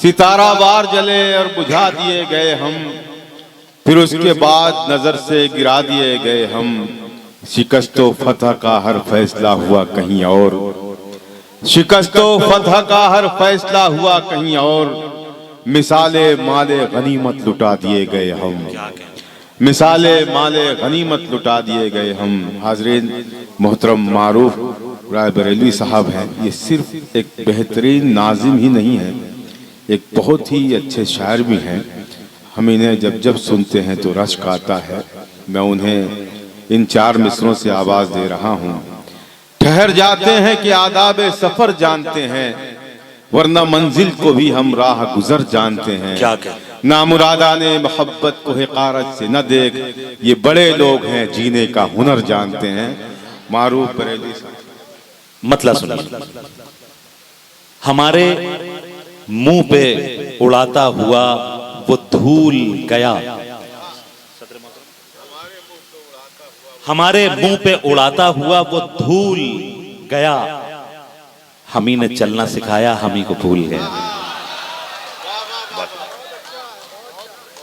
सितारा बार जले और बुझा दिए गए हम, फिर उसके बाद नजर से गिरा दिए गए हम। शिकस्तो फतह का हर फैसला हुआ कहीं और, शिकस्तो फतह का हर फैसला हुआ कहीं और। मिसाले माले गनीमत लुटा दिए गए हम, मिसाले माले गनीमत लुटा दिए गए हम। हाजरीन, मोहतरम मारूफ रायबरेलवी साहब हैं। ये सिर्फ एक बेहतरीन नाजिम ही नहीं है, एक बहुत ही अच्छे शायर भी हैं। हम इन्हें जब जब सुनते हैं तो रश्क आता है। मैं उन्हें इन 4 मिसरों से आवाज दे रहा हूँ। ठहर जाते हैं कि आदाब सफर जानते हैं, वरना मंजिल को भी हम राह गुजर जानते हैं। नामुरादा ने मोहब्बत को हिकारत से न देख, ये बड़े लोग हैं जीने का हुनर जानते हैं। मारूफ बरेली मतलब सुनिए, हमारे मुंह पे उड़ाता हुआ वो धूल गया, हमारे मुंह पे उड़ाता हुआ वो धूल गया। हम ही ने चलना सिखाया, हम ही को भूल गया।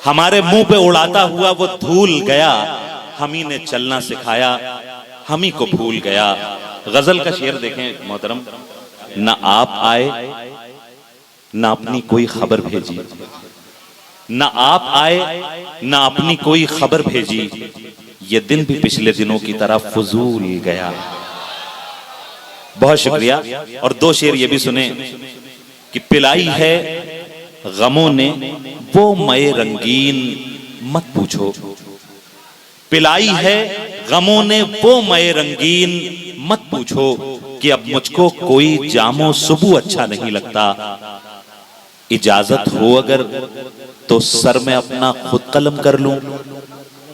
हमारे मुंह पे उड़ाता हुआ वो धूल गया, हम ही ने चलना सिखाया, हम ही को भूल गया। गजल का शेर देखें मोहतरम, ना आप आए ना अपनी कोई खबर भेजी, ना आप आए ना अपनी कोई खबर भेजी, ये दिन भी पिछले दिनों की तरह फजूल गया। बहुत शुक्रिया। और 2 शेर ये भी सुने कि पिलाई है गमों ने वो मए रंगीन मत पूछो, पिलाई है गमों ने वो मए रंगीन मत पूछो, कि अब मुझको कोई जामो सुबह अच्छा नहीं लगता। इजाजत हो अगर तो सर में अपना खुद कलम कर लूं,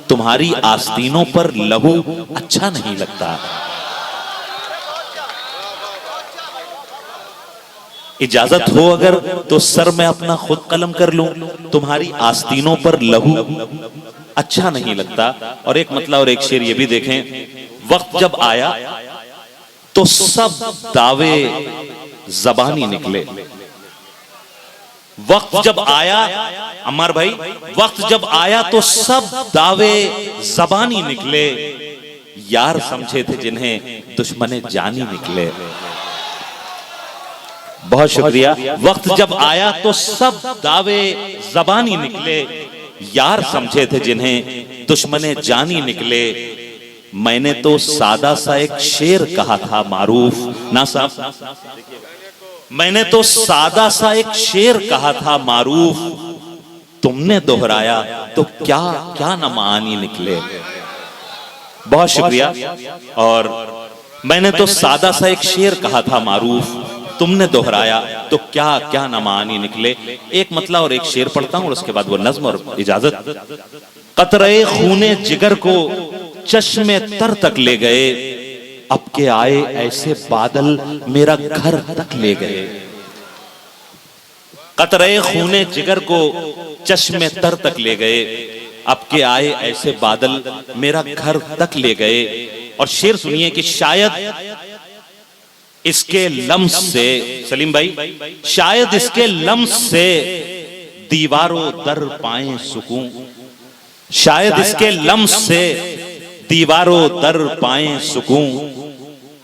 तुम्हारी आस्तीनों पर लहू अच्छा नहीं लगता। इजाजत हो अगर तो सर में अपना खुद कलम कर लूं, तुम्हारी आस्तीनों पर लहू अच्छा नहीं लगता। और एक मतलब और एक शेर ये भी देखें, वक्त जब आया तो सब दावे जबानी निकले। वक्त जब आया अमर भाई, वक्त जब आया तो सब दावे जबानी निकले, यार समझे थे जिन्हें दुश्मने जानी निकले। बहुत शुक्रिया। वक्त जब आया तो सब दावे जबानी निकले, यार समझे थे जिन्हें दुश्मने जानी निकले। मैंने तो सादा सा एक शेर कहा था मारूफ ना साहब, मैंने तो सादा सा एक शेर कहा था मारूफ, तुमने दोहराया तो क्या क्या न मानी निकले। बहुत शुक्रिया। और मैंने तो सादा सा एक शेर कहा था मारूफ, तुमने दोहराया तो क्या क्या न मानी निकले। एक मतलब और एक शेर पढ़ता हूं और उसके बाद वो नज्म और इजाजत। कतरे खूने जिगर को चश्मे तर तक ले गए, अब के आए ऐसे बादल मेरा घर तक ले गए। कतरे खूने जिगर को चश्मे तर तक ले गए, अब के आए ऐसे बादल मेरा घर तक ले गए। और शेर सुनिए कि शायद इसके लम्स से, सलीम भाई, शायद इसके लम्स से दीवारों दर पाए सुकून, शायद इसके लम्स से दीवारों दर पाए सुकून,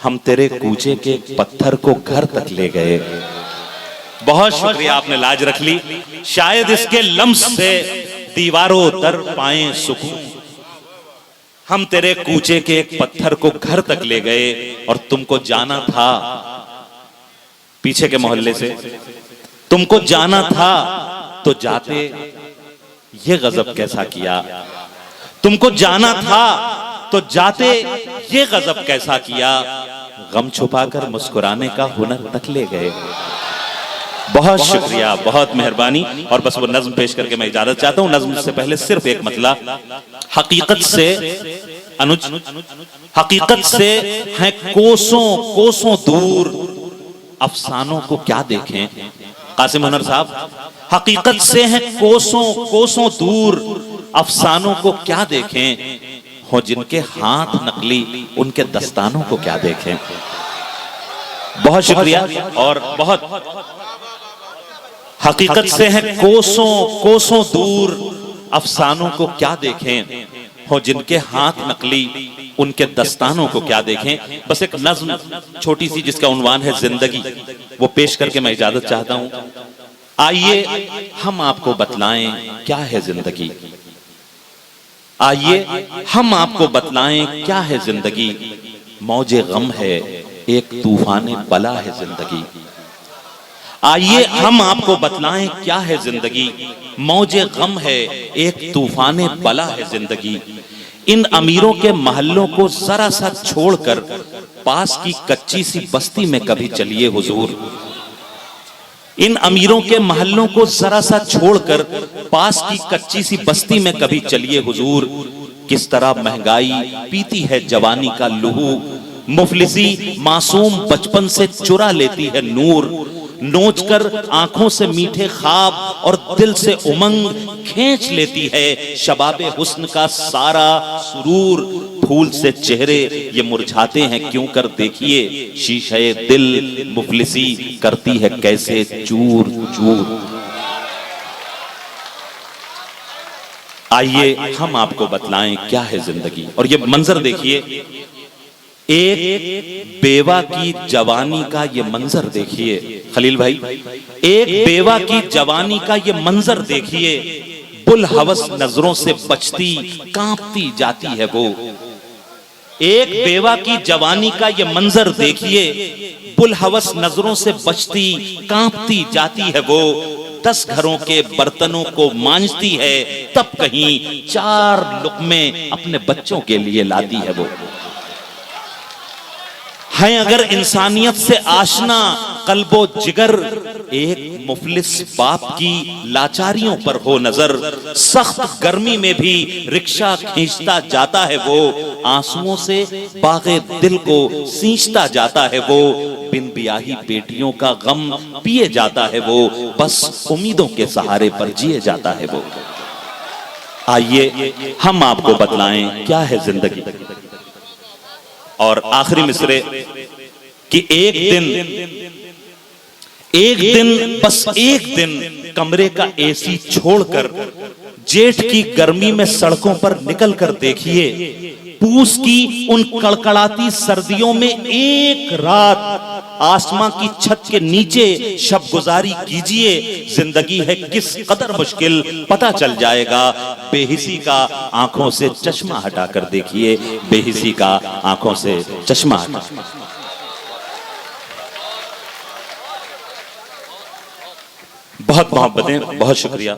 हम तेरे कूचे के पत्थर को घर तक ले गए। बहुत शुक्रिया, आपने लाज रख ली। शायद इसके लम्स से दीवारों दर पाए सुकून, हम तेरे कूचे के एक पत्थर को घर तक ले गए। और तुमको जाना था पीछे के मोहल्ले से, तुमको जाना था तो जाते ये गजब कैसा किया, तुमको जाना था तो जाते ये गजब कैसा किया, गम छुपाकर मुस्कुराने का हुनर तक ले गए। बहुत शुक्रिया, बहुत मेहरबानी। और बस वो नज्म पेश करके मैं इजाजत चाहता हूं। नज्म से पहले सिर्फ एक मतला, हकीकत से अनुज, हकीकत से हैं कोसों कोसों दूर, अफसानों को क्या देखें। कासिम हुनर साहब, हकीकत से हैं कोसों कोसों दूर, अफसानों को क्या देखें, हो जिनके हाथ नकली उनके दस्तानों को क्या देखें। बहुत शुक्रिया। और बहुत हकीकत से है कोसों कोसों दूर, अफसानों को क्या देखें, हो जिनके हाथ नकली उनके दस्तानों को क्या देखें। बस एक नज्म छोटी सी जिसका उन्वान है जिंदगी, वो पेश करके मैं इजाजत चाहता हूं। आइए हम आपको बतलाएं क्या है जिंदगी, आइए हम आपको बतलाएं क्या है जिंदगी। मौजे गम है एक तूफाने बला है जिंदगी। आइए हम आपको बतलाएं क्या है जिंदगी, मौजे गम है एक तूफाने बला है जिंदगी। इन अमीरों के महल्लों को जरा सा छोड़कर पास की कच्ची सी बस्ती में कभी चलिए हुजूर। इन अमीरों के महल्लों को जरा सा छोड़कर पास की कच्ची सी बस्ती में कभी चलिए हुजूर। किस तरह महंगाई पीती है जवानी का लहू, मुफलिसी मासूम बचपन से चुरा लेती है नूर। नोच कर आंखों से मीठे ख्वाब और दिल से उमंग खींच लेती है शबाबे हुस्न का सारा सुरूर। फूल से चेहरे ये मुरझाते हैं क्यों कर देखिए, शीशे दिल मुफलिसी करती है कैसे चूर चूर। आइए हम आपको बतलाएं क्या है जिंदगी। और ये मंजर देखिए, एक बेवा की जवानी का ये मंजर देखिए खलील भाई, एक बेवा की जवानी का ये मंजर देखिए। बुल हवस नजरों से बचती कांपती जाती है वो। एक बेवा की जवानी का ये मंजर देखिए, बुल हवस नजरों से बचती कांपती जाती है वो। 10 घरों के बर्तनों को मांजती है तब कहीं 4 लुक़मे अपने बच्चों के लिए लाती है वो। है अगर इंसानियत से आशना कल्बो जिगर, एक मुफलिस बाप की लाचारियों पर हो नजर। सख्त गर्मी में भी रिक्शा खींचता जाता है वो, आंसुओं से बागे दिल को सींचता जाता है वो। बिन ब्याही बेटियों का गम पिए जाता है वो, बस उम्मीदों के सहारे पर जिए जाता है वो। आइए हम आपको बतलाएं क्या है जिंदगी। और आखिरी मिसरे कि एक दिन बस एक दिन कमरे का एसी छोड़कर जेठ की गर्मी में सड़कों पर निकल कर देखिए। पूस की उन कड़कड़ाती सर्दियों में एक रात आसमां की छत के नीचे शब गुजारी कीजिए। जिंदगी है किस कदर मुश्किल पता चल जाएगा। बेहिसी का आंखों से चश्मा हटाकर देखिए, बेहिसी का आंखों से चश्मा हटा। बहुत मोहब्बतें, बहुत शुक्रिया।